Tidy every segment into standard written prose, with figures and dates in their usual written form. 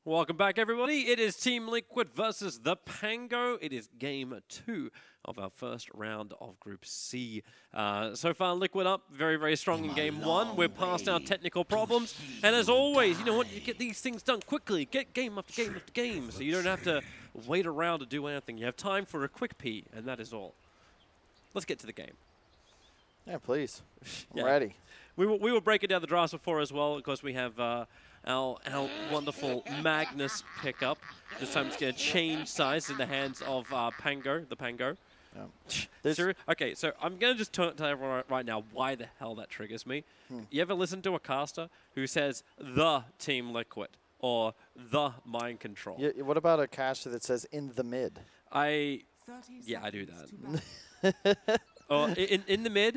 Welcome back, everybody. It is Team Liquid versus the Pango. It is game 2 of our first round of Group C. So far, Liquid up very, very strong in game 1. We're past our technical problems. And as always, you know what? You get these things done quickly. Get game after game after game. So you don't have to wait around to do anything. You have time for a quick pee, and that is all. Let's get to the game. Yeah, please. I'm ready. We will break it down the drafts before as well, because we have our wonderful Magnus pickup. This time it's going to change size in the hands of Pango, the Pango. Yeah. Okay, so I'm going to just tell everyone right now why the hell that triggers me. You ever listen to a caster who says, the Team Liquid, or the Mind Control? Yeah, what about a caster that says, in the mid? Yeah, I do that. In the mid,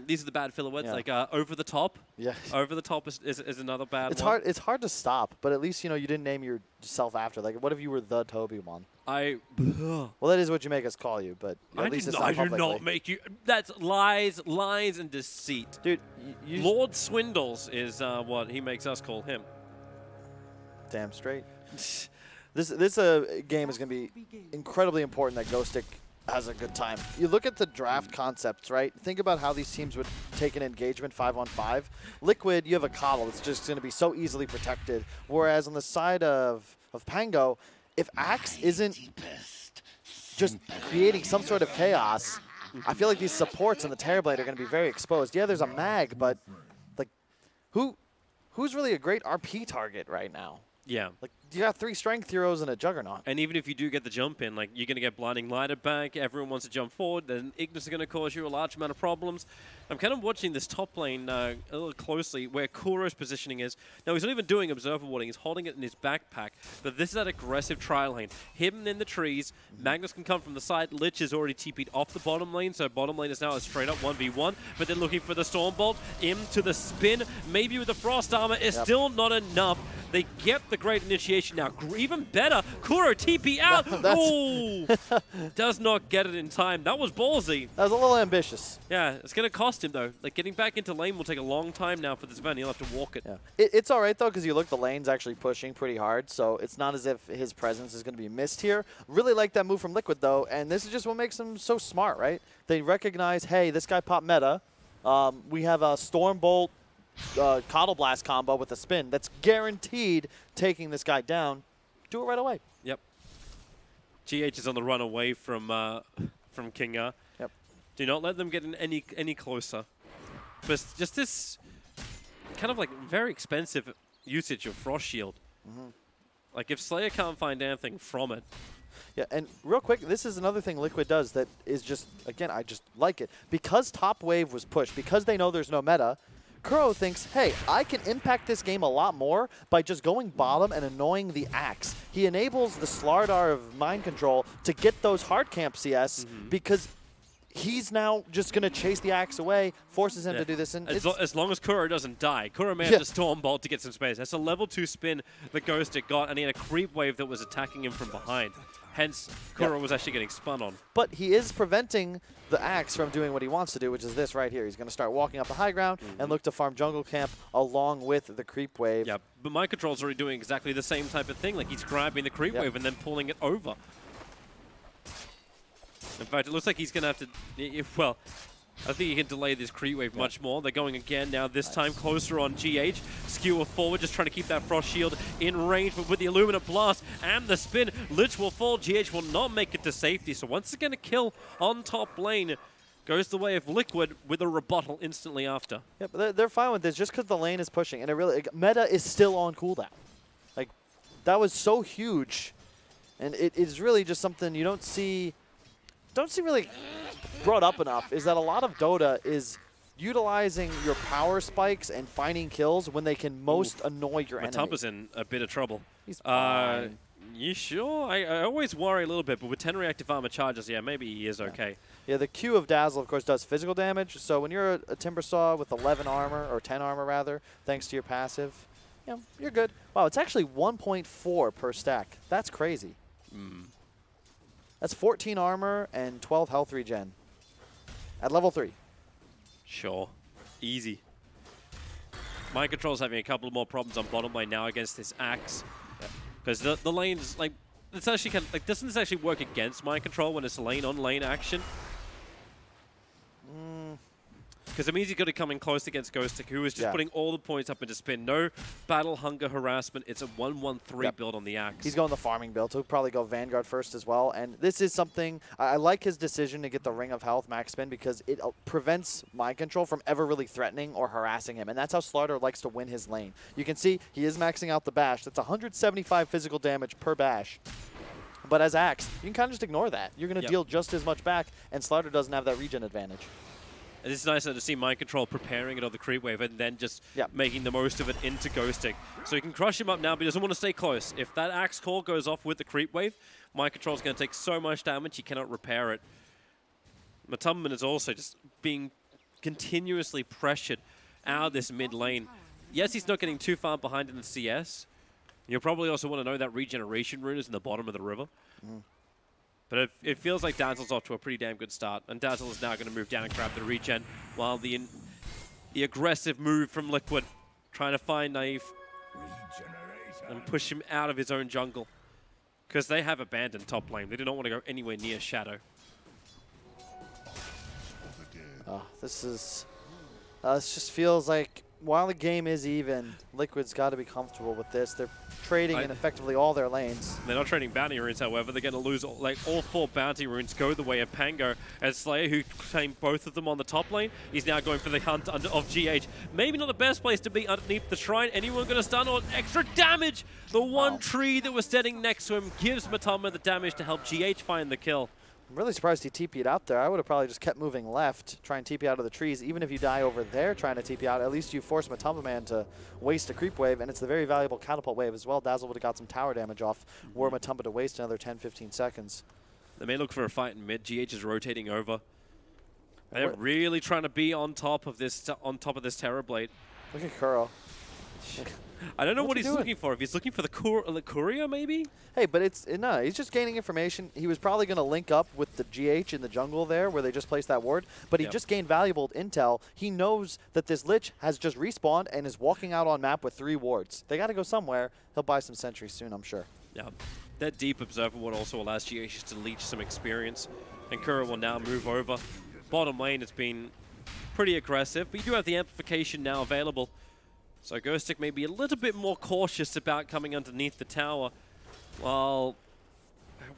these are the bad filler words, like over the top. Yeah. Over the top is another bad one. It's hard to stop, but at least, you know, you didn't name yourself after. Like, what if you were the Toby-Mon? Well, that is what you make us call you, but at least it's not publicly. I do not make you. That's lies, and deceit. Dude, Lord Swindles is what he makes us call him. Damn straight. This game is going to be incredibly important that Ghostic has a good time. You look at the draft concepts, right? Think about how these teams would take an engagement 5-on-5. Liquid, you have a Coddle that's just going to be so easily protected. Whereas on the side of Pango, if Axe isn't just creating some sort of chaos, I feel like these supports and the Terrorblade are going to be very exposed. Yeah, there's a Mag, but like, who's really a great RP target right now? Yeah. Like, you got 3 Strength Heroes and a Juggernaut. And even if you do get the jump in, like, you're going to get Blinding Lighted back, everyone wants to jump forward, then Ignis is going to cause you a large amount of problems. I'm kind of watching this top lane a little closely, where Kuro's positioning is. Now, he's not even doing Observer Warding, he's holding it in his backpack, but this is that aggressive tri lane. Hidden in the trees, Magnus can come from the side, Lich is already TP'd off the bottom lane, so bottom lane is now a straight up 1v1, but they're looking for the Stormbolt, into the spin, maybe with the Frost Armor, is still not enough. They get the Great Initiation now. Even better, Kuro TP out. Ooh, does not get it in time. That was ballsy. That was a little ambitious. Yeah, it's going to cost him, though. Like, getting back into lane will take a long time now for this event. He'll have to walk it. Yeah. It's all right, though, because you look, the lane's actually pushing pretty hard, so it's not as if his presence is going to be missed here. Really like that move from Liquid, though, and this is just what makes them so smart, right? They recognize, hey, this guy popped meta. We have a Stormbolt Coddle Blast combo with a spin that's guaranteed taking this guy down. Do it right away. Yep. GH is on the run away from Kinga. Yep. Do not let them get in any closer. But just this kind of like very expensive usage of Frost Shield. Like, if Slayer can't find anything from it. Yeah, and real quick, this is another thing Liquid does that is just, again, I just like it. Because top wave was pushed, because they know there's no meta, Kuro thinks, hey, I can impact this game a lot more by just going bottom and annoying the Axe. He enables the Slardar of Mind Control to get those hard camp CS because he's now just going to chase the Axe away, forces him to do this. And as long as Kuro doesn't die. Kuro managed to Stormbolt to get some space. That's a level 2 spin that Ghostic got, and he had a creep wave that was attacking him from behind. Hence, Kuro was actually getting spun on. But he is preventing the Axe from doing what he wants to do, which is this right here. He's going to start walking up the high ground and look to farm jungle camp along with the creep wave. Yeah, but Mind Control's already doing exactly the same type of thing. Like, he's grabbing the creep wave and then pulling it over. In fact, it looks like he's going to have to... Well, I think he can delay this creep wave much more. They're going again now, this time closer on GH. Skewer forward, just trying to keep that Frost Shield in range, but with the Illuminate Blast and the spin, Lich will fall. GH will not make it to safety, so once again a kill on top lane goes the way of Liquid with a rebuttal instantly after. Yeah, but they're fine with this just because the lane is pushing, and it really, meta is still on cooldown. Like, that was so huge, and it is really just something you don't see really brought up enough, is that a lot of Dota is utilizing your power spikes and finding kills when they can most annoy your enemy. Matapa's in a bit of trouble. He's fine. You sure? I always worry a little bit, but with 10 reactive armor charges, yeah, maybe he is okay. Yeah, the Q of Dazzle, of course, does physical damage, so when you're a Timbersaw with 11 armor, or 10 armor rather, thanks to your passive, you know, you're good. Wow, it's actually 1.4 per stack. That's crazy. That's 14 armor and 12 health regen at level 3. Sure. Easy. Mind Control's having a couple more problems on bottom lane now against this Axe. Because the lane's like, it's actually kind of, like, doesn't this actually work against mind control when it's lane on lane action? Because it means he's got to come in close against Ghostic, who is just putting all the points up into spin. No battle hunger harassment. It's a 1-1-3 build on the Axe. He's going the farming build. He'll probably go Vanguard first as well. And this is something, I like his decision to get the Ring of Health max spin because it prevents mind control from ever really threatening or harassing him. And that's how Slardar likes to win his lane. You can see he is maxing out the bash. That's 175 physical damage per bash. But as Axe, you can kind of just ignore that. You're going to deal just as much back, and Slardar doesn't have that regen advantage. And it's nice to see mind control preparing it on the creep wave and then just making the most of it into Ghostic. So he can crush him up now, but he doesn't want to stay close. If that Axe core goes off with the creep wave, mind control is going to take so much damage he cannot repair it. Matumban is also just being continuously pressured out of this mid lane. Yes, he's not getting too far behind in the CS. You'll probably also want to know that regeneration rune is in the bottom of the river. But it feels like Dazzle's off to a pretty damn good start. And Dazzle is now going to move down and grab the regen, while the aggressive move from Liquid, trying to find Naive and push him out of his own jungle. Because they have abandoned top lane. They do not want to go anywhere near Shadow. This just feels like, while the game is even, Liquid's got to be comfortable with this. They're trading in effectively all their lanes. They're not trading bounty runes, however. They're going to lose all 4 bounty runes go the way of Pango. And Slayer, who claimed both of them on the top lane, is now going for the hunt of GH. Maybe not the best place to be underneath the shrine. Anyone going to stun on extra damage? The one tree that was standing next to him gives Matumban the damage to help GH find the kill. I'm really surprised he TP'd out there. I would have probably just kept moving left, try and TP out of the trees. Even if you die over there trying to TP out, at least you force Matumban to waste a creep wave, and it's the very valuable catapult wave as well. Dazzle would have got some tower damage off, were Matumban to waste another 10-15 seconds. They may look for a fight in mid. GH is rotating over. They're really trying to be on top of this Terrorblade. Look at Kuro. I don't know what he's looking for. If he's looking for the courier, maybe? Hey, but no, he's just gaining information. He was probably going to link up with the GH in the jungle there where they just placed that ward, but he just gained valuable intel. He knows that this Lich has just respawned and is walking out on map with 3 wards. They got to go somewhere. He'll buy some sentries soon, I'm sure. Yeah, that deep observer ward also allows GH to leech some experience, and Kuro will now move over. Bottom lane has been pretty aggressive, but you do have the amplification now available. So Ghostic may be a little bit more cautious about coming underneath the tower. Well,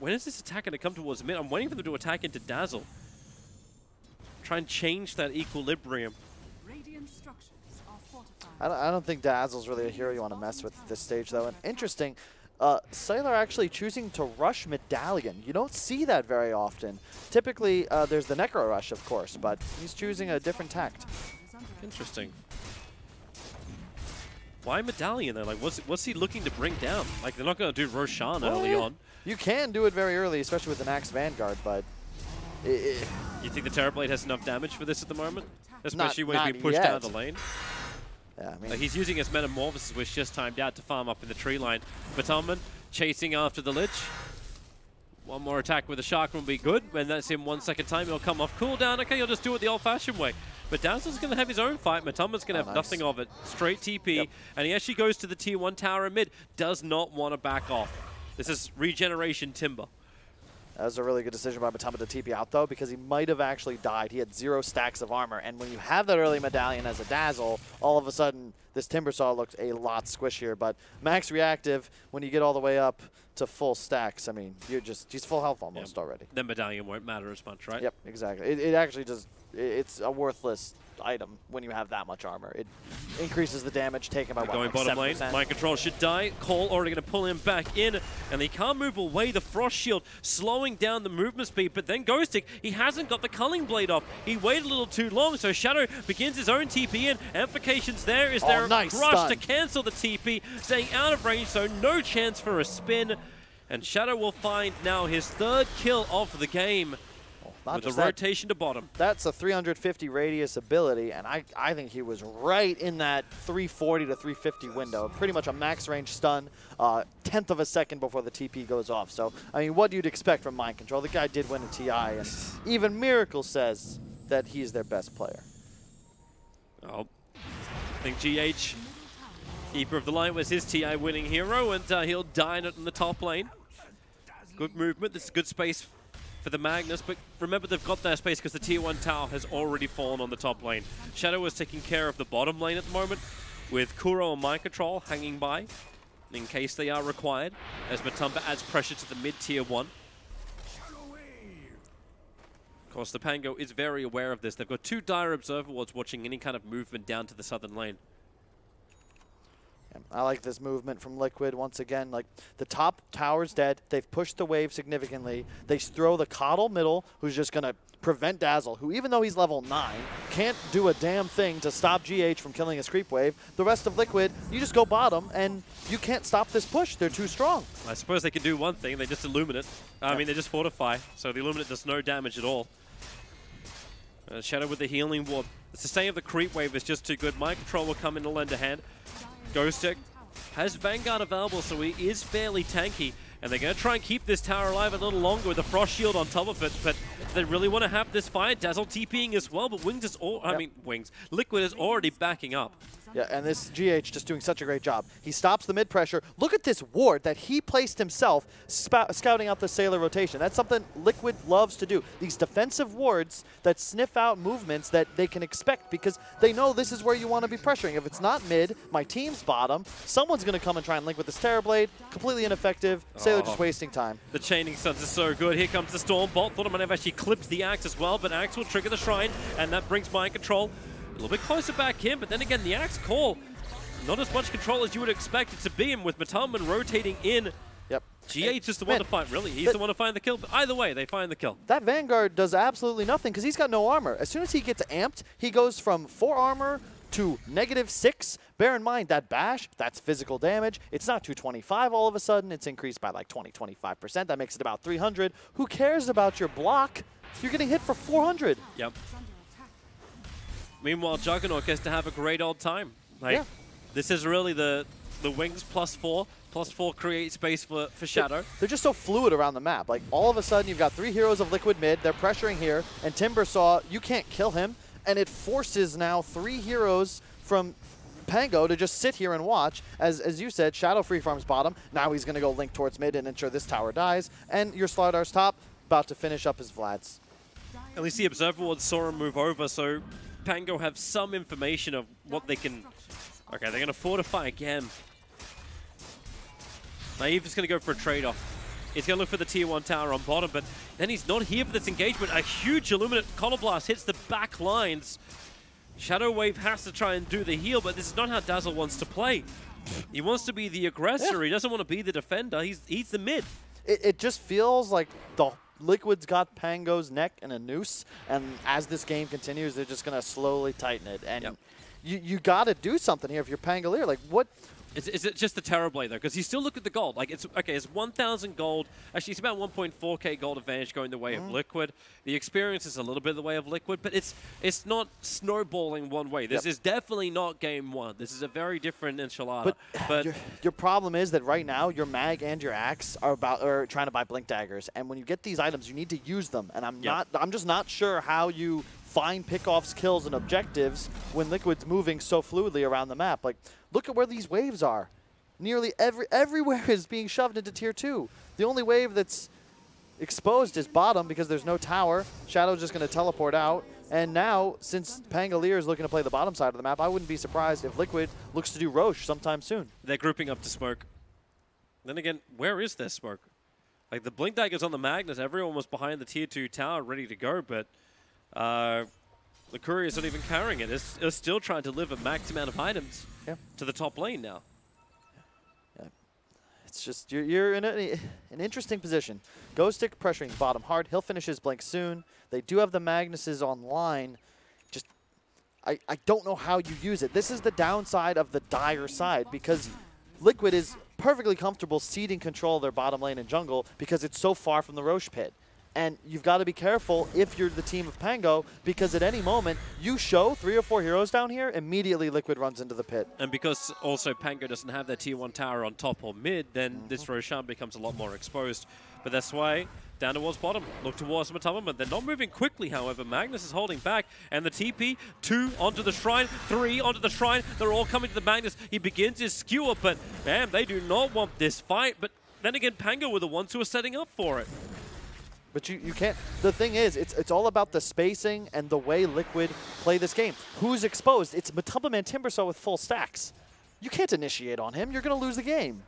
when is this attack going to come towards mid? I'm waiting for them to attack into Dazzle. Try and change that equilibrium. I don't think Dazzle's really a hero you want to mess with at this stage, though. And interesting, Sailor actually choosing to rush Medallion. You don't see that very often. Typically, there's the Necro Rush, of course, but he's choosing a different tact. Interesting. Why Medallion though? Like, what's he looking to bring down? Like, they're not going to do Roshan early on. You can do it very early, especially with an Axe Vanguard, but... You think the Terrorblade has enough damage for this at the moment? Especially when he's being pushed down the lane? Yeah, I mean... Like, he's using his Metamorphosis, which just timed out to farm up in the tree line. Matumban chasing after the Lich. One more attack with the Shark will be good. When that's in 1 second time, he'll come off cooldown. Okay, he'll just do it the old-fashioned way. But Dazzle's going to have his own fight. Matumban's going to have nothing of it. Straight TP. And he actually goes to the tier 1 tower in mid. Does not want to back off. This is regeneration Timber. That was a really good decision by Matumban to TP out, though, because he might have actually died. He had 0 stacks of armor. And when you have that early Medallion as a Dazzle, all of a sudden, this Timbersaw looks a lot squishier. But max reactive, when you get all the way up to full stacks, I mean, he's full health almost already. Then Medallion won't matter as much, right? Yep, exactly. It actually just, it's a worthless item when you have that much armor. It increases the damage taken by going bottom lane. Mind control should die. Cole already going to pull him back in, and he can't move away. The Frost Shield slowing down the movement speed, but then Ghostic, he hasn't got the Culling Blade off. He waited a little too long, so Shadow begins his own TP in. Amplifications there. Is there a rush to cancel the TP? Staying out of range, so no chance for a spin. And Shadow will find now his 3rd kill of the game. With the rotation to bottom. That's a 350 radius ability, and I think he was right in that 340 to 350 window. Pretty much a max range stun, 1/10 of a second before the TP goes off. So, I mean, what you'd expect from Mind Control. The guy did win a TI, and even Miracle says that he's their best player. Oh, I think GH Keeper of the Light was his TI winning hero, and he'll dine it in the top lane. Good movement. This is good space for the Magnus, but remember they've got their space because the tier 1 tower has already fallen on the top lane. Shadow is taking care of the bottom lane at the moment, with Kuro and Mind Control hanging by in case they are required, as Matumba adds pressure to the mid-tier 1. Of course, the Pango is very aware of this. They've got 2 Dire Observer Wards watching any kind of movement down to the southern lane. I like this movement from Liquid. Once again, like, the top tower's dead. They've pushed the wave significantly. They throw the Coddle middle, who's just going to prevent Dazzle, who even though he's level 9, can't do a damn thing to stop GH from killing his creep wave. The rest of Liquid, you just go bottom, and you can't stop this push. They're too strong. I suppose they can do one thing. They just Illuminate. I mean, they just Fortify. So the Illuminate does no damage at all. Shadow with the healing ward. The sustain of the creep wave is just too good. Mind Control will come in to lend a hand. Ghostek has Vanguard available, so he is fairly tanky. And they're going to try and keep this tower alive a little longer with the Frost Shield on top of it. But they really want to have this fight. Dazzle TPing as well, but Wings is Liquid is already backing up. Yeah, and this GH just doing such a great job. He stops the mid-pressure. Look at this ward that he placed himself scouting out the Sailor rotation. That's something Liquid loves to do. These defensive wards that sniff out movements that they can expect because they know this is where you want to be pressuring. If it's not mid, my team's bottom, someone's going to come and try and link with this Terror Blade. Completely ineffective. Sailor just wasting time. The Chaining Suns is so good. Here comes the Storm Bolt. Thought it might have actually clipped the Axe as well, but Axe will trigger the Shrine, and that brings Mind Control a little bit closer back in, but then again, the Axe call, not as much control as you would expect it to be, and with Matumba rotating in, yep. GH is the one to fight, really. He's the one to find the kill, but either way, they find the kill. That Vanguard does absolutely nothing because he's got no armor. As soon as he gets amped, he goes from 4 armor to -6. Bear in mind, that bash, that's physical damage. It's not 225 all of a sudden. It's increased by like 20-25%. That makes it about 300. Who cares about your block? You're getting hit for 400. Yep. Meanwhile, Juggernaut gets to have a great old time. Like, yeah. This is really the Wings +4. +4 create space for Shadow. They're just so fluid around the map. Like, all of a sudden, you've got 3 heroes of Liquid mid. They're pressuring here, and Timber saw you can't kill him, and it forces now 3 heroes from Pango to just sit here and watch. As you said, Shadow free farms bottom. Now he's going to go link towards mid and ensure this tower dies. And your Slardar's top, about to finish up his Vlads. At least the Observer Ward saw him move over, so Pango have some information of what they can... Okay, they're going to fortify again. Naive is going to go for a trade-off. He's going to look for the tier 1 tower on bottom, but then he's not here for this engagement. A huge Illuminate Coddle Blast hits the back lines. Shadow Wave has to try and do the heal, but this is not how Dazzle wants to play. He wants to be the aggressor. Yeah. He doesn't want to be the defender. He's the mid. It just feels like the Liquid's got Pango's neck in a noose, and as this game continues, they're just going to slowly tighten it. And you got to do something here if you're Pangolier. Like, what? Is it just the Terror Blade, though? Because you still look at the gold. Like, it's 1,000 gold. Actually, it's about 1.4k gold advantage going the way of Liquid. The experience is a little bit the way of Liquid, but it's not snowballing one way. This is definitely not game 1. This is a very different enchilada. But your problem is that right now, your Mag and your Axe are trying to buy Blink Daggers. And when you get these items, you need to use them. And I'm just not sure how you find pickoffs, kills, and objectives when Liquid's moving so fluidly around the map. Like, look at where these waves are. Nearly everywhere is being shoved into tier 2. The only wave that's exposed is bottom because there's no tower. Shadow's just going to teleport out. And now, since Pangolier is looking to play the bottom side of the map, I wouldn't be surprised if Liquid looks to do Roche sometime soon. They're grouping up to smoke. Then again, where is their smoke? Like, the Blink Daggers on the Magnus, everyone was behind the tier 2 tower ready to go, but the Courier's not even carrying it. It's still trying to deliver max amount of items to the top lane now. Yeah. It's just, you're in an interesting position. Ghostek pressuring bottom hard. He'll finish his Blink soon. They do have the Magnuses online. Just, I don't know how you use it. This is the downside of the Dire side because Liquid is perfectly comfortable ceding control of their bottom lane and jungle because it's so far from the Roche pit. And you've got to be careful if you're the team of Pango, because at any moment, you show 3 or 4 heroes down here, immediately Liquid runs into the pit. And because also Pango doesn't have their tier 1 tower on top or mid, then this Roshan becomes a lot more exposed. But that's why down towards bottom, look towards Matamba. They're not moving quickly, however. Magnus is holding back, and the TP, 2 onto the Shrine, 3 onto the Shrine. They're all coming to the Magnus. He begins his skewer, but man, they do not want this fight. But then again, Pango were the ones who are setting up for it. But you can't. The thing is, it's all about the spacing and the way Liquid play this game. Who's exposed? It's Matamba Man Timbersaw with full stacks. You can't initiate on him. You're going to lose the game.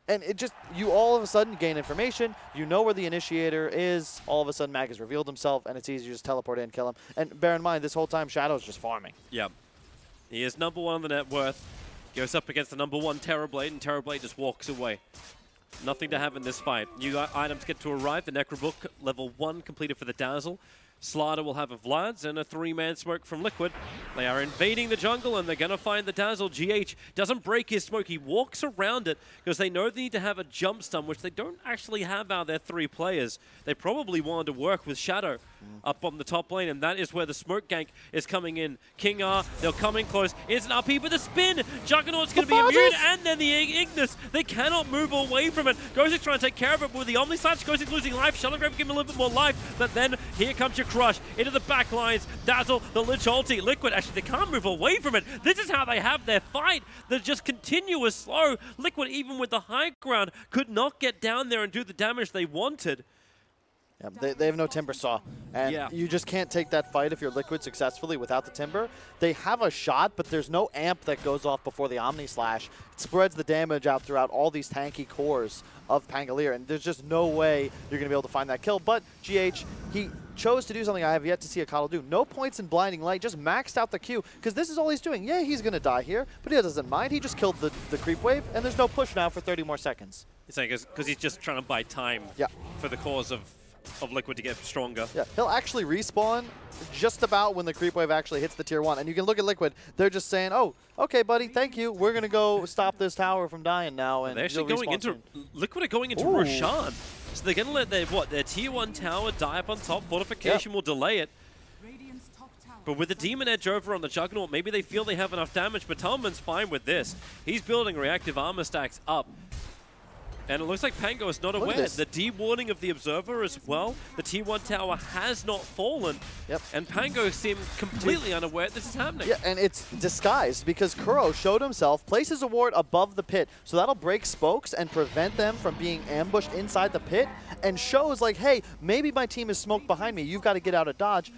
And it just, you all of a sudden gain information. You know where the initiator is. All of a sudden, Mag has revealed himself, and it's easy to just teleport in and kill him. And bear in mind, this whole time, Shadow's just farming. Yeah. He is #1 on the net worth. Goes up against the #1 Terrorblade, and Terrorblade just walks away. Nothing to have in this fight. New items get to arrive. The Necrobook, level 1 completed for the Dazzle. Slider will have a Vlad's and a 3-man smoke from Liquid. They are invading the jungle, and they're going to find the Dazzle. GH doesn't break his smoke. He walks around it because they know they need to have a jump stun, which they don't actually have out of their 3 players. They probably wanted to work with Shadow up on the top lane, and that is where the smoke gank is coming in. King R, they'll come in close. It's an RP, but the spin! Juggernaut's going to be immune, and then the Ignis. They cannot move away from it. Ghostic's trying to take care of it, but with the Omnislash, Ghostic's losing life. Shadowgrave give him a little bit more life, but then here comes your Crush into the back lines. Dazzle, the Lich ulti. Liquid, actually, they can't move away from it. This is how they have their fight. They're just continuous slow. Liquid, even with the high ground, could not get down there and do the damage they wanted. Yeah, they have no Timber Saw, and you just can't take that fight if you're Liquid successfully without the Timber. They have a shot, but there's no amp that goes off before the Omni Slash. It spreads the damage out throughout all these tanky cores of Pangolier, and there's just no way you're going to be able to find that kill. But GH, he chose to do something I have yet to see a Coddle do. No points in Blinding Light, just maxed out the Q, because this is all he's doing. Yeah, he's going to die here, but he doesn't mind. He just killed the creep wave, and there's no push now for 30 more seconds. It's like because he's just trying to buy time for the cause of Liquid to get stronger. Yeah, he'll actually respawn just about when the creep wave actually hits the tier 1. And you can look at Liquid, they're just saying, oh, okay, buddy, thank you. We're going to go stop this tower from dying now. And they're actually going into, Liquid are going into Roshan. So they're going to let their tier 1 tower die up on top. Fortification will delay it. But with the Demon Edge over on the Juggernaut, maybe they feel they have enough damage, but Talman's fine with this. He's building reactive armor stacks up. And it looks like Pango is not aware. The de-warning of the Observer as well. The T1 tower has not fallen. And Pango seemed completely unaware this is happening. Yeah, and it's disguised because Kuro showed himself, places a ward above the pit. So that'll break spokes and prevent them from being ambushed inside the pit. And shows like, hey, maybe my team is smoked behind me. You've got to get out of dodge.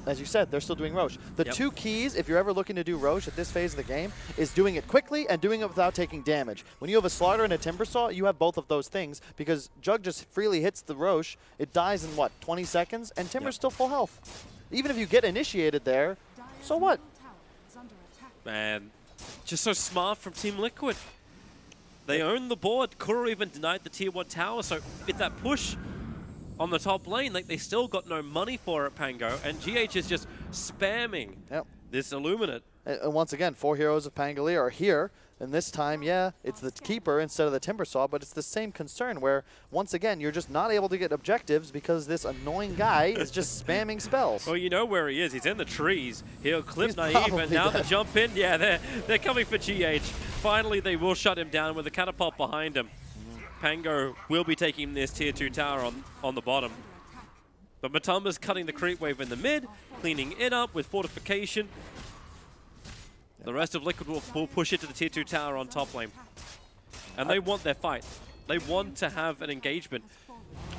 As you said, they're still doing Roche. The 2 keys, if you're ever looking to do Roche at this phase of the game, is doing it quickly and doing it without taking damage. When you have a Slaughter and a Timbersaw, you have both of those things because Jug just freely hits the Roche. It dies in, what, 20 seconds? And Timber's still full health. Even if you get initiated there, so what? Man, just so smart from Team Liquid. They own the board. Kuro even denied the tier 1 tower, so with that push on the top lane, like they still got no money for it, Pango, and GH is just spamming this Illuminate. And once again, 4 heroes of Pangolier are here, and this time, it's the Keeper instead of the Timbersaw, but it's the same concern where, once again, you're just not able to get objectives because this annoying guy is just spamming spells. Well, you know where he is. He's in the trees. He'll clip Naive, and now the jump in. Yeah, they're coming for GH. Finally, they will shut him down with a catapult behind him. Pango will be taking this tier 2 tower on the bottom. But Matamba's cutting the creep wave in the mid, cleaning it up with fortification. The rest of Liquid will push it to the tier 2 tower on top lane. And they want their fight. They want to have an engagement.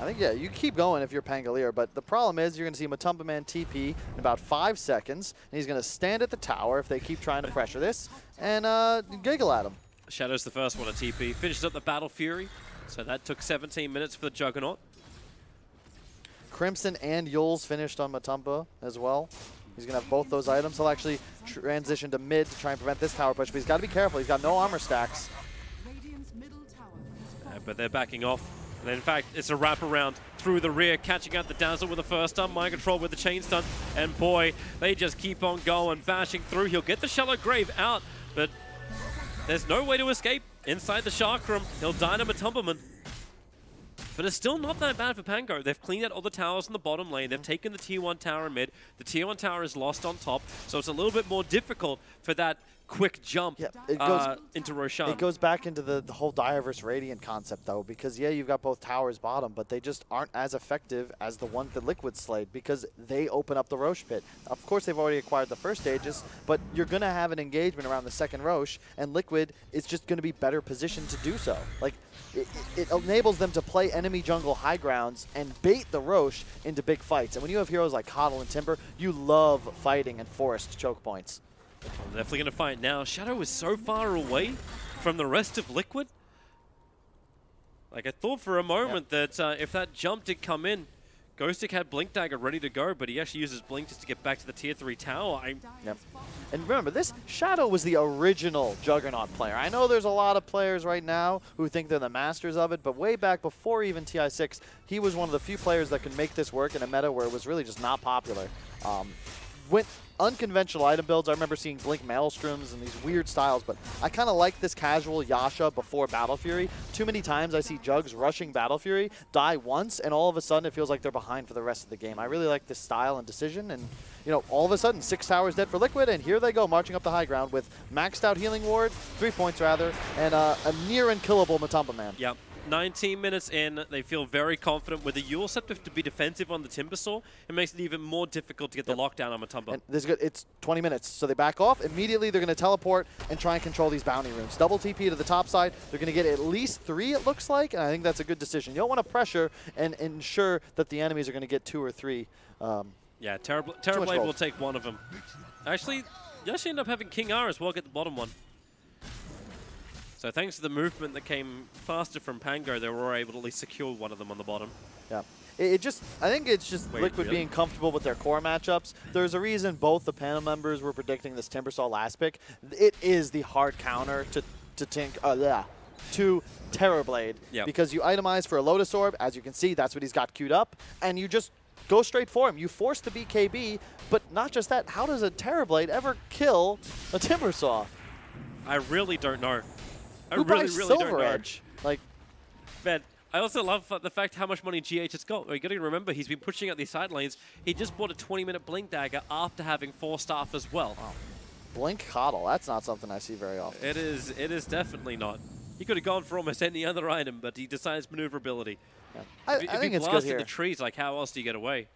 I think, you keep going if you're Pangolier, but the problem is you're going to see Matamba Man TP in about 5 seconds, and he's going to stand at the tower if they keep trying to pressure this, and giggle at him. Shadow's the first one to TP. Finishes up the Battle Fury. So that took 17 minutes for the Juggernaut. Crimson and Yules finished on Matamba as well. He's going to have both those items. He'll actually transition to mid to try and prevent this tower push, but he's got to be careful. He's got no armor stacks. But they're backing off. And in fact, it's a wraparound through the rear, catching out the Dazzle with the first stun, Mind Control with the chain stun. And boy, they just keep on going, bashing through. He'll get the Shallow Grave out, but there's no way to escape inside the Shark Room. He'll die to Matumbaman. but it's still not that bad for Pango. They've cleaned out all the towers in the bottom lane. They've taken the tier 1 tower in mid. The tier 1 tower is lost on top, so it's a little bit more difficult for that quick jump into Roshan. It goes back into the whole Dire versus Radiant concept, though, because, yeah, you've got both towers bottom, but they just aren't as effective as the ones that Liquid slayed because they open up the Rosh pit. Of course, they've already acquired the first stages, but you're going to have an engagement around the second Rosh, and Liquid is just going to be better positioned to do so. Like, it enables them to play enemy jungle high grounds and bait the Rosh into big fights. And when you have heroes like Coddle and Timber, you love fighting and forced choke points. I'm definitely going to fight now. Shadow is so far away from the rest of Liquid. Like, I thought for a moment that if that jump did come in, Ghostic had Blink Dagger ready to go, but he actually uses Blink just to get back to the tier 3 tower. And remember, this Shadow was the original Juggernaut player. I know there's a lot of players right now who think they're the masters of it, but way back before even TI6, he was one of the few players that could make this work in a meta where it was really just not popular. With unconventional item builds, I remember seeing Blink Maelstroms and these weird styles, but I kind of like this casual Yasha before Battle Fury. Too many times I see Jugs rushing Battle Fury, die once, and all of a sudden it feels like they're behind for the rest of the game. I really like this style and decision, and you know, all of a sudden 6 towers dead for Liquid, and here they go marching up the high ground with maxed out healing ward, 3 points rather, and a near unkillable Matumba Man. Yep. 19 minutes in, they feel very confident. With the Eul Scepter to be defensive on the Timbersaw, it makes it even more difficult to get the lockdown on Matumba. And this is good. It's 20 minutes, so they back off. Immediately, they're going to teleport and try and control these bounty rooms. Double TP to the top side. They're going to get at least 3, it looks like, and I think that's a good decision. You don't want to pressure and ensure that the enemies are going to get 2 or 3. Yeah, Terrorblade will take 1 of them. Actually, you actually end up having King R as well get the bottom one. So thanks to the movement that came faster from Pango, they were able to at least secure 1 of them on the bottom. Yeah. I think it's just Liquid being comfortable with their core matchups. There's a reason both the panel members were predicting this Timbersaw last pick. It is the hard counter to Terrorblade. Yep. Because you itemize for a Lotus Orb, as you can see, that's what he's got queued up, and you just go straight for him. You force the BKB, but not just that, how does a Terrorblade ever kill a Timbersaw? I really don't know. I Who really buys don't Silver know. Edge? Like, man, I also love the fact how much money GH has got. You got to remember, he's been pushing out these side lanes. He just bought a 20-minute Blink Dagger after having 4 staff as well. Wow. Blink Coddle, that's not something I see very often. It is definitely not. He could have gone for almost any other item, but he decides maneuverability. Yeah. I think he it's good blasted here. the trees, like how else do you get away?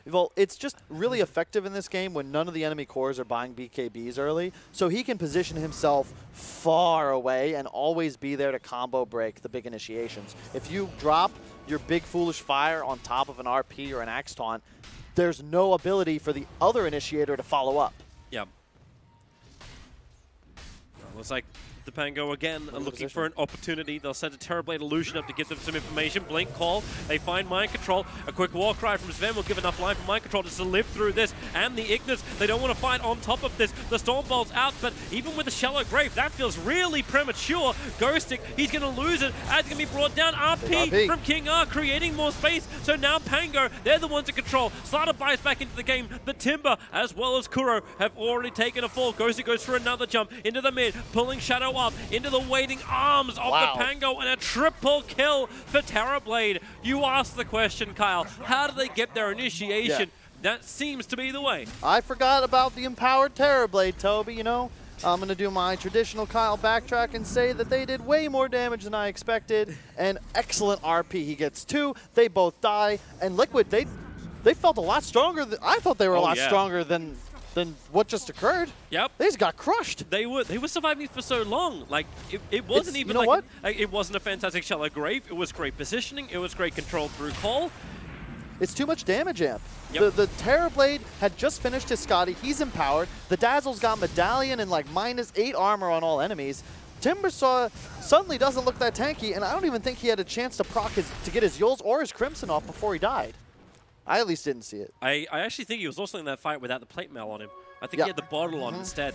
Well, it's just really effective in this game when none of the enemy cores are buying BKBs early, so he can position himself far away and always be there to combo break the big initiations. If you drop your big foolish fire on top of an RP or an Axe Taunt, there's no ability for the other initiator to follow up. Yeah. Looks like the Pango again are looking for an opportunity. They'll send a Terrorblade Illusion up to give them some information. Blink call. They find Mind Control. A quick war cry from Sven will give enough line for Mind Control just to live through this. And the Ignis, they don't want to fight on top of this. The Stormbolt's out, but even with a Shallow Grave, that feels really premature. Ghostic, he's going to lose it. As going to be brought down. RP from King R, creating more space. So now Pango, they're the ones in control. Slider buys back into the game. The Timber, as well as Kuro, have already taken a fall. Ghostic goes for another jump into the mid, pulling Shadow up into the waiting arms of the Pango, and a triple kill for Terrorblade. You asked the question, Kyle, how do they get their initiation? Yeah. That seems to be the way. I forgot about the empowered Terrorblade, Toby, you know. I'm going to do my traditional Kyle backtrack and say that they did way more damage than I expected. And excellent RP. He gets 2, they both die, and Liquid, they felt a lot stronger. I thought they were a lot stronger than what just occurred. Yep. They just got crushed. They were surviving for so long. Like, it wasn't even, you know it wasn't a fantastic Shallow Grave. It was great positioning. It was great control through call. It's too much damage, Amp. Yep. The Terrorblade had just finished his Scotty. He's empowered. The Dazzle's got Medallion and like -8 armor on all enemies. Timbersaw suddenly doesn't look that tanky, and I don't even think he had a chance to proc to get his Yules or his Crimson off before he died. I at least didn't see it. I actually think he was also in that fight without the plate mail on him. I think he had the bottle on instead.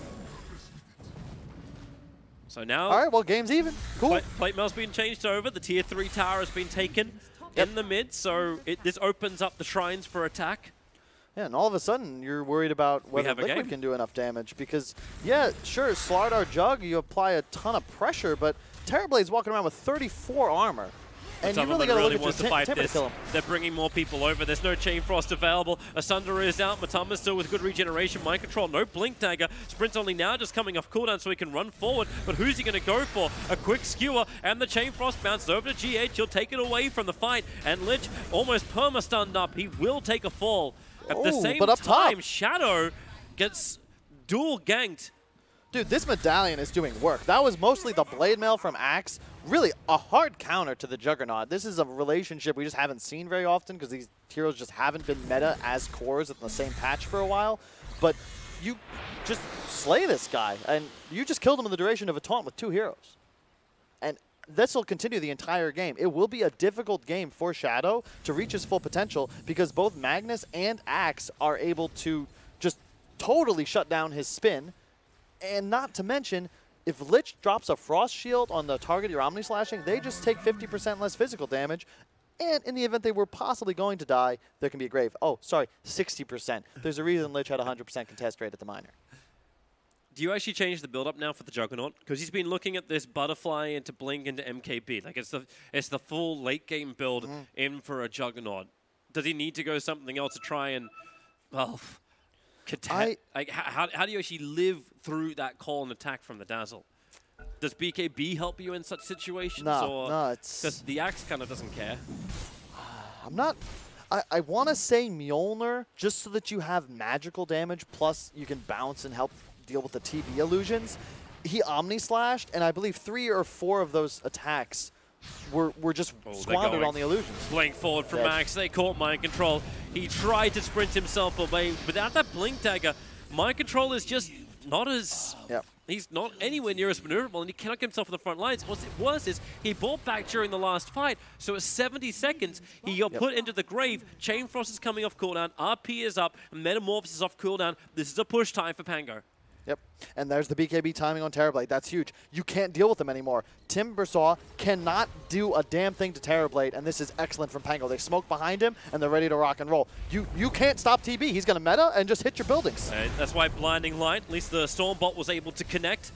So now... All right, well, game's even. Cool. Plate mail's been changed over. The tier 3 tower has been taken in the mid, so this opens up the shrines for attack. Yeah, and all of a sudden, you're worried about whether Liquid can do enough damage. Because, yeah, sure, Slardar Jug, you apply a ton of pressure, but Terrorblade's walking around with 34 armor. And you Matumbaman really got to look at wants to your fight Timber to this. kill him. They're bringing more people over. There's no Chain Frost available. Asunder is out. Matumba still with good regeneration. Mind control. No Blink Dagger. Sprint only now just coming off cooldown so he can run forward. But who's he going to go for? A quick skewer. And the Chain Frost bounces over to GH. He'll take it away from the fight. And Lich almost perma-stunned up. He will take a fall. At the same but up time, top. Shadow gets dual ganked. Dude, this medallion is doing work. That was mostly the blade mail from Axe. Really a hard counter to the Juggernaut. This is a relationship we just haven't seen very often because these heroes just haven't been meta as cores in the same patch for a while. But you just slay this guy, and you just killed him in the duration of a taunt with 2 heroes. And this will continue the entire game. It will be a difficult game for Shadow to reach his full potential because both Magnus and Axe are able to just totally shut down his spin. And not to mention, if Lich drops a Frost Shield on the target you're Omni Slashing, they just take 50% less physical damage. And in the event they were possibly going to die, there can be a grave. Oh, sorry, 60%. There's a reason Lich had a 100% contest rate at the Minor. Do you actually change the build-up now for the Juggernaut? Because he's been looking at this Butterfly into Blink into MKB. Like, it's the full late-game build in for a Juggernaut. Does he need to go something else to try and, well... like, how do you actually live through that call and attack from the Dazzle? Does BKB help you in such situations? No, it's... Because the Axe kind of doesn't care. I'm not... I want to say Mjolnir just so that you have magical damage, plus you can bounce and help deal with the TB illusions. He Omni-slashed, and I believe 3 or 4 of those attacks were just squandered on the illusions. Blink forward from Max. They caught Mind Control. He tried to sprint himself away. Without that Blink Dagger, Mind Control is just not as... Yep. He's not anywhere near as maneuverable, and he cannot get himself on the front lines. What's worse is he bought back during the last fight, so at 70 seconds, he got put into the grave. Chain Frost is coming off cooldown. RP is up. Metamorphosis is off cooldown. This is a push time for Pango. Yep, and there's the BKB timing on Terrorblade. That's huge. You can't deal with them anymore. Timbersaw cannot do a damn thing to Terrorblade, and this is excellent from Pango. They smoke behind him, and they're ready to rock and roll. You can't stop TB. He's going to meta and just hit your buildings. And that's why Blinding Light, at least the Stormbot was able to connect.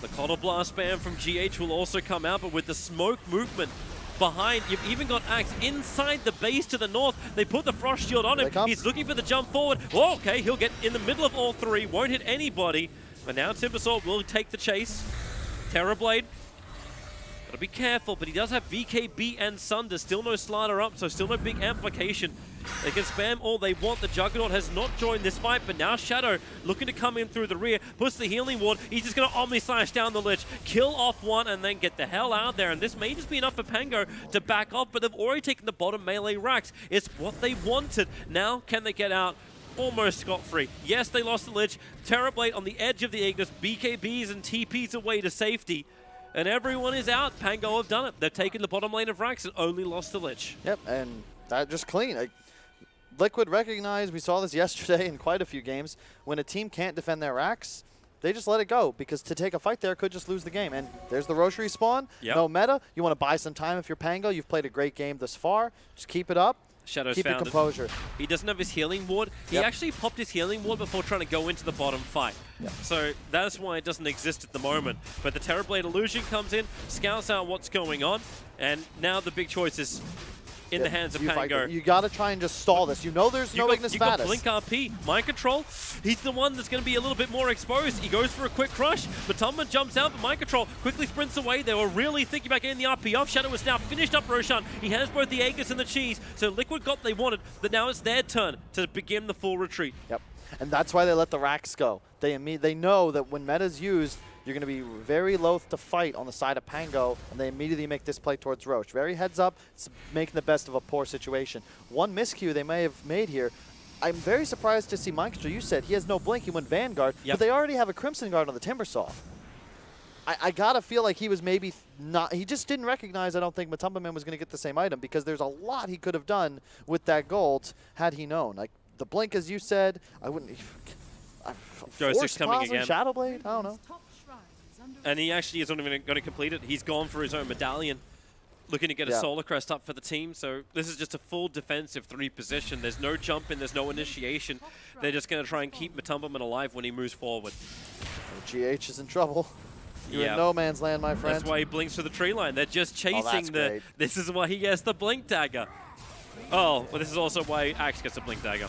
The Coddle Blast spam from GH will also come out, but with the smoke movement behind, you've even got Axe inside the base to the north. They put the Frost Shield on him. He's looking for the jump forward. Oh, okay, he'll get in the middle of all 3, won't hit anybody. But now Timbersaw will take the chase. Terrorblade, gotta be careful, but he does have BKB and Sunder. Still no Slider up, so still no big amplification. They can spam all they want. The Juggernaut has not joined this fight, but now Shadow looking to come in through the rear, puts the healing ward. He's just going to Omni-Slash down the Lich, kill off one, and then get the hell out there. And this may just be enough for Pango to back off, but they've already taken the bottom melee racks. It's what they wanted. Now, can they get out? Almost scot-free. Yes, they lost the Lich. Terrorblade on the edge of the Ignis. BKBs and TPs away to safety. And everyone is out. Pango have done it. They've taken the bottom lane of racks and only lost the Lich. Yep, and that just clean. Liquid recognized, we saw this yesterday in quite a few games, when a team can't defend their racks, they just let it go, because to take a fight there could just lose the game. And there's the Roche respawn. No meta. You want to buy some time if you're Pango. You've played a great game thus far. Just keep it up. Shadow's keep your composure. He doesn't have his healing ward. He actually popped his healing ward before trying to go into the bottom fight. So that's why it doesn't exist at the moment. But the Terrorblade illusion comes in, scouts out what's going on, and now the big choice is in the hands of Pango. You got to try and just stall this. You know there's no Ignis Fatus. Blink RP, Mind Control. He's the one that's going to be a little bit more exposed. He goes for a quick crush. Matumba jumps out, but Mind Control quickly sprints away. They were really thinking about getting the RP off. Shadow is now finished up Roshan. He has both the Aegis and the cheese. So Liquid got what they wanted, but now it's their turn to begin the full retreat. Yep. And that's why they let the racks go. They know that when meta's used, you're going to be very loath to fight on the side of Pango, and they immediately make this play towards Roche. Very heads up, it's making the best of a poor situation. One miscue they may have made here. I'm very surprised to see Mind Control. You said he has no blink, he went Vanguard, but they already have a Crimson Guard on the Timbersaw. I gotta feel like he was maybe not, he just didn't recognize, I don't think, Matumba Man was going to get the same item, because there's a lot he could have done with that gold had he known. Like, the blink, as you said, I wouldn't... Force coming again. Shadowblade? I don't know. And he actually isn't even going to complete it. He's gone for his own medallion, looking to get a Solar Crest up for the team. So this is just a full defensive 3 position. There's no jump in, there's no initiation. They're just going to try and keep Matumbaman alive when he moves forward. GH is in trouble. You're Yeah. in no man's land, my friend. That's why he blinks to the tree line. They're just chasing that's the. great. This is why he gets the blink dagger. Oh, well, this is also why Axe gets a blink dagger.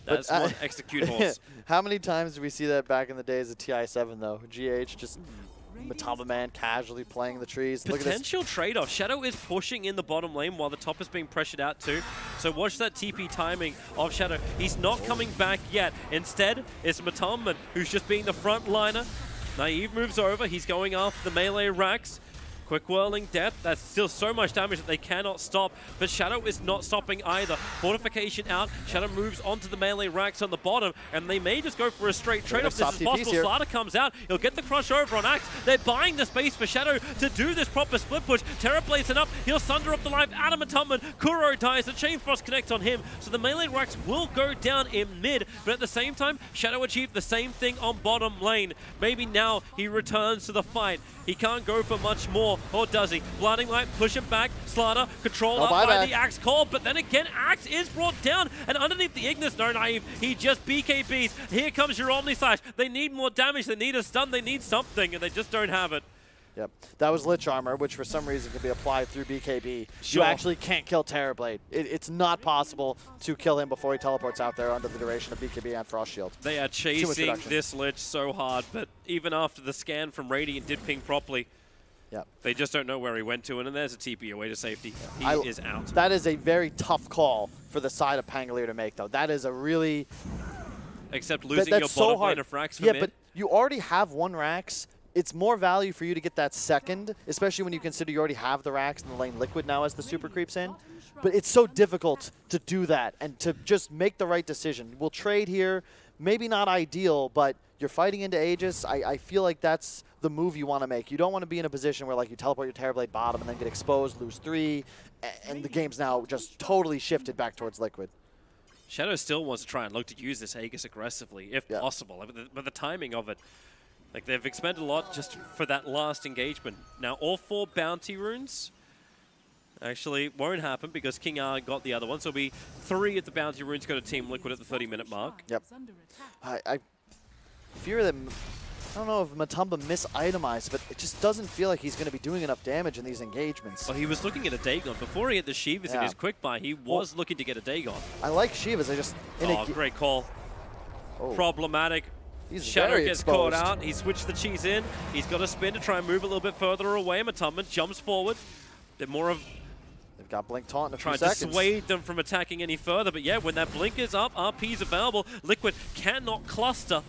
That's one execute horse. How many times did we see that back in the days of TI7, though? GH just Mataba Man casually playing the trees. Look at this. Potential trade-off. Shadow is pushing in the bottom lane while the top is being pressured out too. So watch that TP timing of Shadow. He's not coming back yet. Instead, it's Matamban who's just being the front liner. Naive moves over. He's going after the melee racks. Quick whirling depth. That's still so much damage that they cannot stop. But Shadow is not stopping either. Fortification out. Shadow moves onto the melee racks on the bottom, and they may just go for a straight trade-off. This is possible. Slardar comes out. He'll get the crush over on Axe. They're buying the space for Shadow to do this proper split push. Terra plays it up. He'll sunder up the life out of Matamban. Kuro dies. The Chain Frost connects on him. So the melee racks will go down in mid, but at the same time, Shadow achieved the same thing on bottom lane. Maybe now he returns to the fight. He can't go for much more, or does he? Blinding Light, push him back. Slardar, control up by the Axe call, but then again, Axe is brought down, and underneath the Ignis, no Naive, he just BKBs. Here comes your Omni Slash. They need more damage, they need a stun, they need something, and they just don't have it. Yep, that was Lich Armor, which for some reason can be applied through BKB. Sure. You actually can't kill Terrorblade. It's not possible to kill him before he teleports out there under the duration of BKB and Frost Shield. They are chasing this Lich so hard, but even after the scan from Radiant did ping properly, yep, they just don't know where he went to, and then there's a TP away to safety. He is out. That is a very tough call for the side of Pangolier to make, though. That is a really... Except losing your bottom lane of Rax for mid. But you already have one Rax. It's more value for you to get that second, especially when you consider you already have the Rax and the lane Liquid now as the super creeps in. But it's so difficult to do that and to just make the right decision. We'll trade here. Maybe not ideal, but you're fighting into Aegis. I feel like that's the move you want to make. You don't want to be in a position where like you teleport your Terrorblade bottom and then get exposed, lose 3, and the game's now just totally shifted back towards Liquid. Shadow still wants to try and look to use this Aegis aggressively, if possible. But the timing of it, like they've expended a lot just for that last engagement. Now all 4 bounty runes actually won't happen because King R got the other one. So it'll be 3 of the bounty runes go to Team Liquid at the 30-minute mark. Yep. I fear that, I don't know if Matumba misitemized, but it just doesn't feel like he's going to be doing enough damage in these engagements. Well, he was looking at a Dagon. Before he had the Shivas in his quick buy, he was looking to get a Dagon. I like Shivas, I just... great call. Problematic. He's Shadow gets exposed. caught out. He switched the cheese in. He's got a spin to try and move a little bit further away. Matumban jumps forward. They're more of... They've got Blink Taunt in a few trying seconds. to dissuade them from attacking any further. But yeah, when that Blink is up, RP's available. Liquid cannot cluster.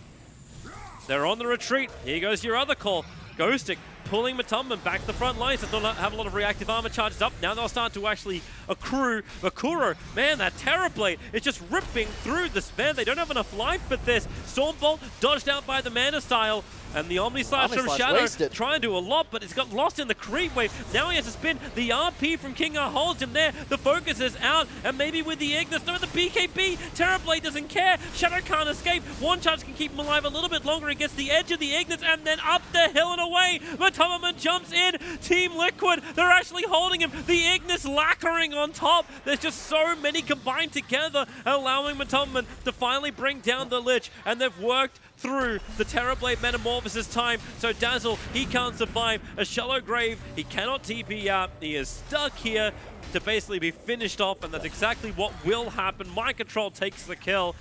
They're on the retreat. Here goes your other call. Ghostic pulling Matumban back to the front lines. Does not have a lot of reactive armor charged up. Now they'll start to actually accrue. Kuro, man, that Terrorblade is just ripping through this. Man, they don't have enough life for this. Stormbolt dodged out by the Mana Style. And the Omni Slash from Shadow trying to do a lot, but it's got lost in the creep wave. Now he has to spin. The RP from King R holds him there. The focus is out, and maybe with the Ignis, no, the BKB. Terrorblade doesn't care. Shadow can't escape. One charge can keep him alive a little bit longer. He gets the edge of the Ignis, and then up the hill and away. Matumban jumps in. Team Liquid, they're actually holding him. The Ignis lacquering on top. There's just so many combined together, allowing Matumban to finally bring down the Lich, and they've worked through the Terrorblade Metamorphosis time. So Dazzle, he can't survive. A shallow grave, he cannot TP out. He is stuck here to basically be finished off, and that's exactly what will happen. Mind Control takes the kill,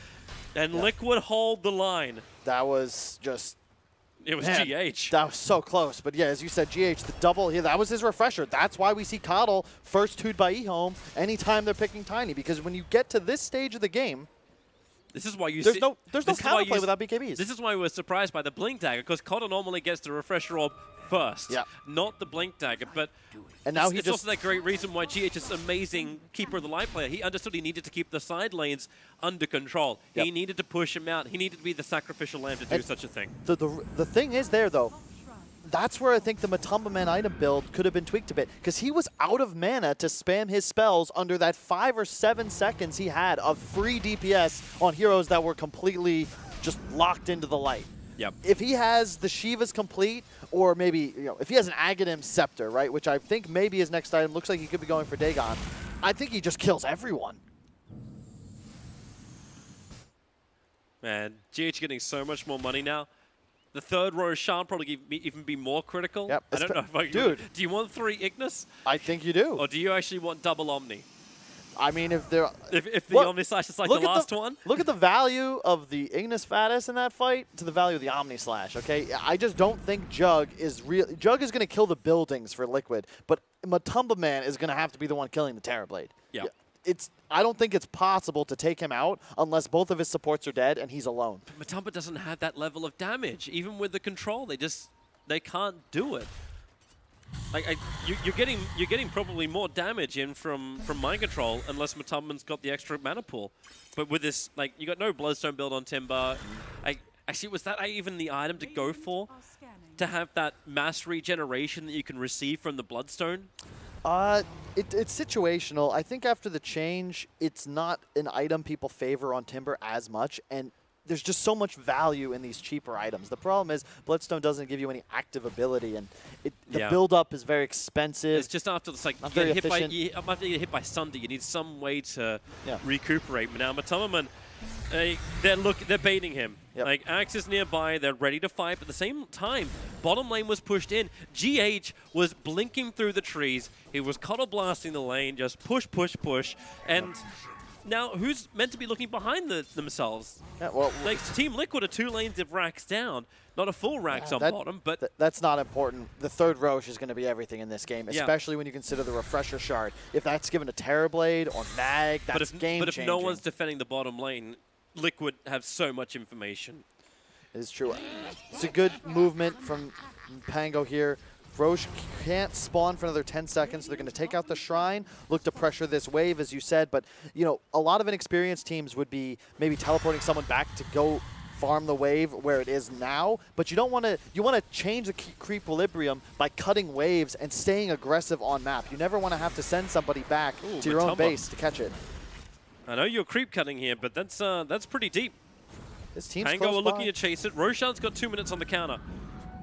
and Liquid hold the line. That was just... It was GH. That was so close. But yeah, as you said, GH, the double here, that was his refresher. That's why we see Coddle first 2'd by eHome anytime they're picking Tiny, because when you get to this stage of the game, this is why you there's no counterplay without BKBs. This is why we were surprised by the Blink Dagger, because Coddle normally gets the Refresher Orb first, not the Blink Dagger. But and now it's also that great reason why GH is amazing keeper of the light player. He understood he needed to keep the side lanes under control. He needed to push him out. He needed to be the sacrificial lamb to do such a thing. The thing is there, though, that's where I think the Matumba Man item build could have been tweaked a bit, because he was out of mana to spam his spells under that 5 or 7 seconds he had of free DPS on heroes that were completely just locked into the light. Yep. If he has the Shivas complete, or maybe if he has an Aghanim Scepter, right, which I think maybe his next item, looks like he could be going for Dagon, I think he just kills everyone. Man, GH getting so much more money now. The third Roshan probably even be more critical. Yep. I don't know if I Dude. Do you want 3 Ignis? I think you do. Or do you actually want double Omni? I mean, if they're... If the Omni Slash is like the last one? Look at the value of the Ignis Fatuus in that fight to the value of the Omni Slash, okay? I just don't think Jug is real. Jug is going to kill the buildings for Liquid, but Matumba Man is going to have to be the one killing the Terrorblade. Yeah. I don't think it's possible to take him out unless both of his supports are dead and he's alone. But Matumba doesn't have that level of damage. Even with the control, they can't do it. Like you're getting probably more damage in from mind control unless Matumba's got the extra mana pool. But with this, like, you got no Bloodstone build on Timber. Actually, was that even the item to go for? To have that mass regeneration that you can receive from the Bloodstone? It's situational. I think after the change, it's not an item people favor on Timber as much, and there's just so much value in these cheaper items. The problem is Bloodstone doesn't give you any active ability, and the build-up is very expensive. It's just after this, like, not you very get efficient. after you get hit by Sunder, you need some way to recuperate. But now Matumba, they're baiting him. Yep. Like, Axe is nearby, they're ready to fight, but at the same time, bottom lane was pushed in. GH was blinking through the trees. He was cuddle blasting the lane, just push, push, push. And now, who's meant to be looking behind themselves? Yeah, well, like, Team Liquid are 2 lanes of racks down. Not a full racks on bottom, but... that's not important. The third Roche is going to be everything in this game, especially when you consider the Refresher Shard. If that's given to Terrorblade or Mag, that's game-changing. But if no one's defending the bottom lane, Liquid have so much information. It is true. It's a good movement from Pango here. Roche can't spawn for another 10 seconds. So they're going to take out the Shrine, look to pressure this wave, as you said. But, you know, a lot of inexperienced teams would be maybe teleporting someone back to go farm the wave where it is now. But you don't want to. You want to change the creep equilibrium by cutting waves and staying aggressive on map. You never want to have to send somebody back to your own base to catch it. I know you're creep cutting here, but that's pretty deep. This team's Pango close are looking by. to chase it. Roshan's got 2 minutes on the counter.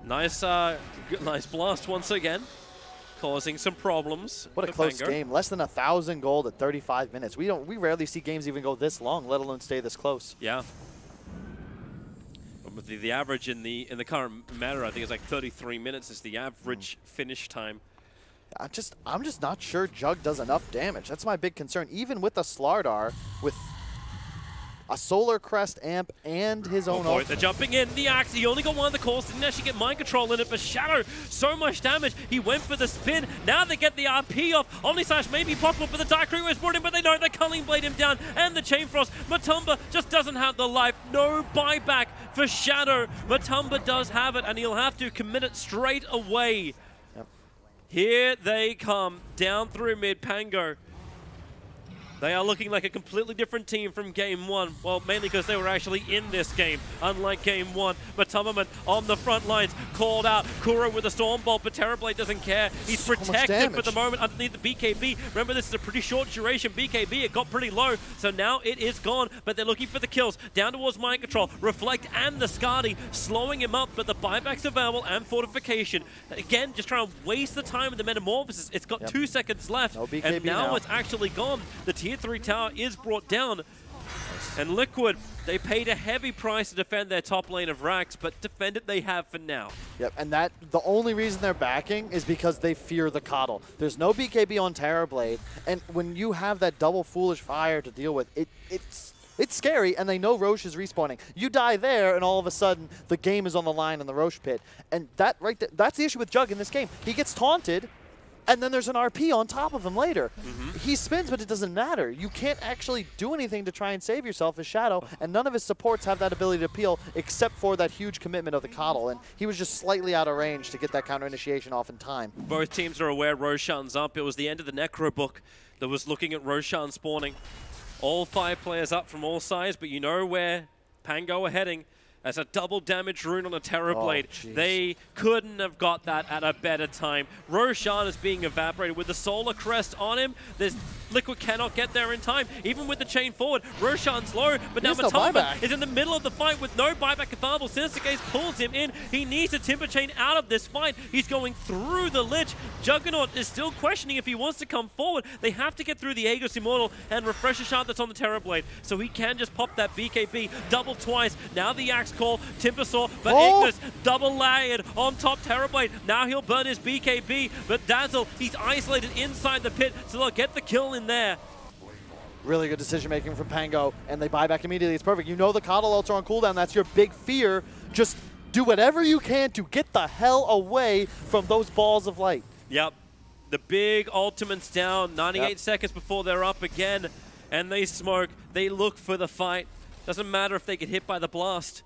Nice, nice blast once again, causing some problems. What a close game! Less than 1,000 gold at 35 minutes. We rarely see games even go this long, let alone stay this close. Yeah. But the average in the current meta, I think, is like 33 minutes is the average finish time. I'm just not sure Jug does enough damage. That's my big concern. Even with a Slardar, with a Solar Crest amp and his own ult. They're jumping in. The Axe, he only got one of the calls. Didn't actually get mind control in it, but Shadow, so much damage. He went for the spin. Now they get the RP off. Omni Slash may be possible, but the Dark Crew is brought in, but they don't. They Culling Blade him down, and the Chain Frost. Matumba just doesn't have the life. No buyback for Shadow. Matumba does have it, and he'll have to commit it straight away. Yep. Here they come, down through mid. Pango. They are looking like a completely different team from Game 1. Well, mainly because they were actually in this game, unlike Game 1. Matumba on the front lines, called out. Kuro with a Storm Bolt, but Terrorblade doesn't care. He's so protected for the moment underneath the BKB. Remember, this is a pretty short duration BKB. It got pretty low, so now it is gone, but they're looking for the kills. Down towards Mind Control. Reflect and the Skadi slowing him up, but the buyback's available and Fortification. Again, just trying to waste the time with the Metamorphosis. It's got 2 seconds left, no BKB and now it's actually gone. The Tier 3 tower is brought down, and Liquid, they paid a heavy price to defend their top lane of racks, but defend it they have for now. Yep, and the only reason they're backing is because they fear the coddle. There's no BKB on Terrorblade, and when you have that double Foolish Fire to deal with, it's scary, and they know Roche is respawning. You die there, and all of a sudden, the game is on the line in the Roche pit. And that right there, that's the issue with Jug in this game. He gets taunted, and then there's an RP on top of him later. He spins, but it doesn't matter. You can't actually do anything to try and save yourself as Shadow, and none of his supports have that ability to peel except for that huge commitment of the Coddle, and he was just slightly out of range to get that counter initiation off in time. Both teams are aware Roshan's up. It was the end of the Necro book that was looking at Roshan spawning. All 5 players up from all sides, but you know where Pango are heading. As a double damage rune on a Terrorblade. They couldn't have got that at a better time. Roshan is being evaporated with the Solar Crest on him. There's Liquid cannot get there in time, even with the chain forward. Roshan's low, but now There's no Matamba buyback. is in the middle of the fight with no buyback available. Sinister Gaze pulls him in. He needs a Timber Chain out of this fight. He's going through the Lich. Juggernaut is still questioning if he wants to come forward. They have to get through the Aegis Immortal and Refresher Shard that's on the Terrorblade, so he can just pop that BKB double twice. Now the Axe Call, Timbersaw, but Ignis double layered on top Terrorblade. Now he'll burn his BKB, but Dazzle, he's isolated inside the pit, so they'll get the kill in there. Really good decision making from Pango, and they buy back immediately. It's perfect. You know the Coddle ults are on cooldown. That's your big fear. Just do whatever you can to get the hell away from those balls of light. Yep. The big ultimate's down 98 seconds before they're up again, and they smoke. They look for the fight. Doesn't matter if they get hit by the blast.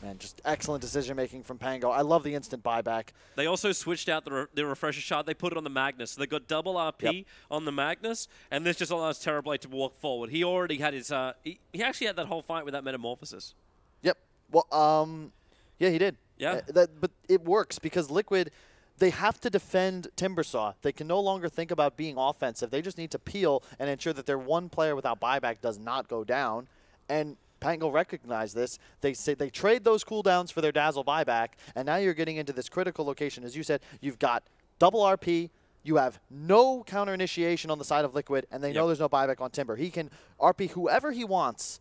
Man, just excellent decision making from Pango. I love the instant buyback. They also switched out the Refresher Shard. They put it on the Magnus. So they got double RP on the Magnus, and this just allows Terrorblade to walk forward. He already had his... he actually had that whole fight with that Metamorphosis. Yep. Well, yeah, he did. Yeah. But it works because Liquid, they have to defend Timbersaw. They can no longer think about being offensive. They just need to peel and ensure that their one player without buyback does not go down. And Pango recognized this. They say they trade those cooldowns for their Dazzle buyback, and now you're getting into this critical location. As you said, you've got double RP, you have no counter initiation on the side of Liquid, and they know there's no buyback on Timber. He can RP whoever he wants.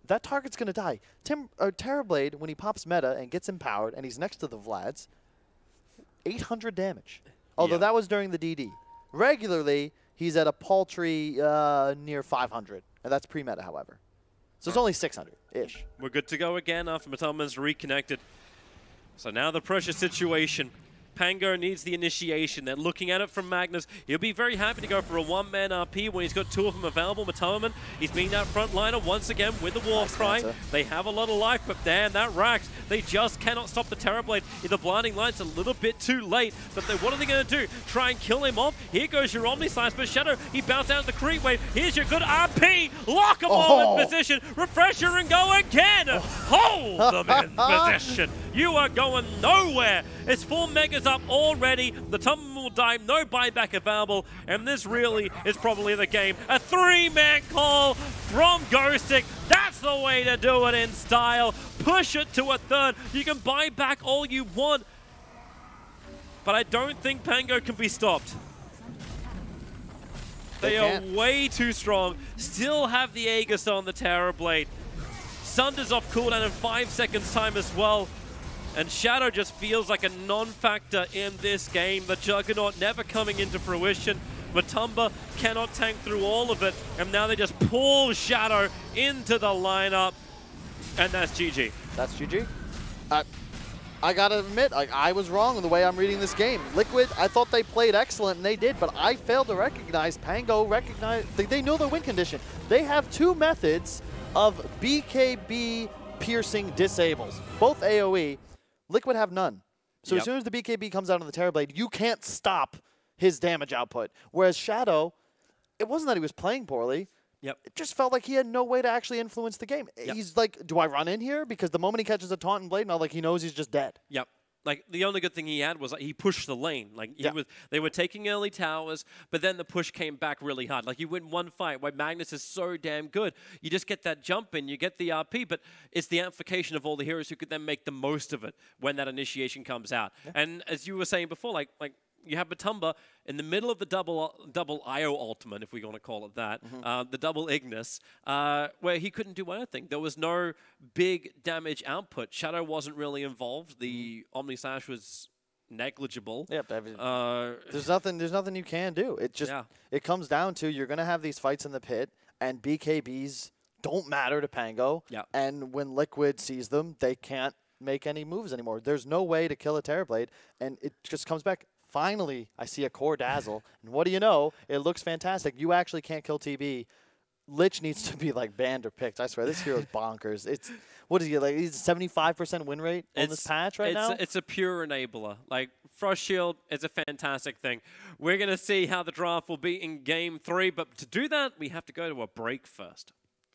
That target's going to die. Terrorblade, when he pops meta and gets empowered, and he's next to the Vlads, 800 damage. Although that was during the DD. Regularly, he's at a paltry near 500, and that's pre-meta, however. So it's only 600-ish. We're good to go again after Matamba's reconnected. So now the pressure situation. Pango needs the initiation. They're looking at it from Magnus. He'll be very happy to go for a one-man RP when he's got two of them available. Matama, he's being that frontliner once again with the War Cry. They have a lot of life, but damn, that racks. They just cannot stop the Terrorblade. The Blinding Light's a little bit too late, but what are they going to do? Try and kill him off? Here goes your Omni Slice, but Shadow, he bounced out of the creep wave. Here's your good RP. Lock him all in position. Refresher and go again. Hold them in position. You are going nowhere. It's 4 megas up already. The Tumble will die. No buyback available. And this really is probably the game. A 3-man call from Ghostic. That's the way to do it in style. Push it to a third. You can buy back all you want. But I don't think Pango can be stopped. They are way too strong. Still have the Aegis on the Terrorblade. Sunder's off cooldown in 5 seconds time as well. And Shadow just feels like a non-factor in this game. The Juggernaut never coming into fruition. Matamba cannot tank through all of it. And now they just pull Shadow into the lineup. And that's GG. That's GG. I gotta admit, I was wrong in the way I'm reading this game. Liquid, I thought they played excellent, and they did, but I failed to recognize. Pango recognized. They know their win condition. They have two methods of BKB piercing disables, both AoE. Liquid have none. So as soon as the BKB comes out on the Terrorblade, you can't stop his damage output. Whereas Shadow, it wasn't that he was playing poorly. It just felt like he had no way to actually influence the game. He's like, do I run in here? Because the moment he catches a taunt and blade, now like he knows he's just dead. Like, the only good thing he had was, like, he pushed the lane. Like, they were taking early towers, but then the push came back really hard. Like, you win one fight where Magnus is so damn good. You just get that jump in, you get the RP, but it's the amplification of all the heroes who could then make the most of it when that initiation comes out. And as you were saying before, like you have Matamba in the middle of the double IO ultimate, if we want to call it that, the double Ignis, where he couldn't do anything. There was no big damage output. Shadow wasn't really involved. The Omni Slash was negligible. There's nothing you can do. It just it comes down to you're going to have these fights in the pit, and BKBs don't matter to Pango. And when Liquid sees them, they can't make any moves anymore. There's no way to kill a Terrorblade, and it just comes back. Finally, I see a core Dazzle, and what do you know? It looks fantastic. You actually can't kill TB. Lich needs to be like banned or picked. I swear, this hero's bonkers. It's what is he like? He's 75% win rate on this patch right now. It's a pure enabler. Like Frost Shield is a fantastic thing. We're gonna see how the draft will be in Game 3, but to do that, we have to go to a break first.